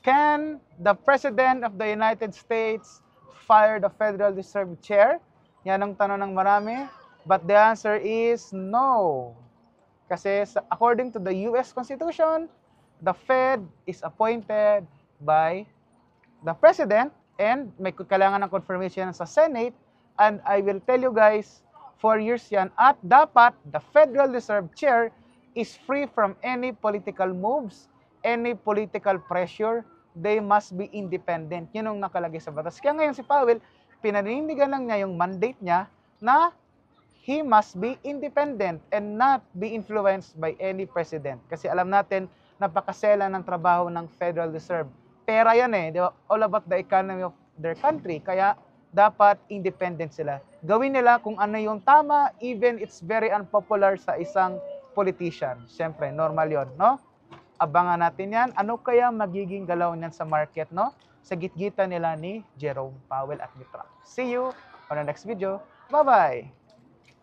Can the President of the United States fire the Federal Reserve Chair? Yan ang tanong ng marami. But the answer is no. Kasi according to the US Constitution, the Fed is appointed by the President and may kailangan ng confirmation sa Senate. And I will tell you guys, 4 years yan. At dapat the Federal Reserve Chair is free from any political moves, any political pressure. They must be independent. Yun ang nakalagay sa batas. Kaya ngayon si Powell, pinanindigan lang niya yung mandate niya na he must be independent and not be influenced by any president. Kasi alam natin, napakasela ng trabaho ng Federal Reserve. Pera yan eh, di ba? All about the economy of their country. Kaya dapat independent sila. Gawin nila kung ano yung tama, even it's very unpopular sa isang politician. Siyempre, normal yon, no? Abangan natin yan. Ano kaya magiging galaw niyan sa market, no? Sa gitgitan nila ni Jerome Powell at ni Trump. See you on the next video. Bye-bye!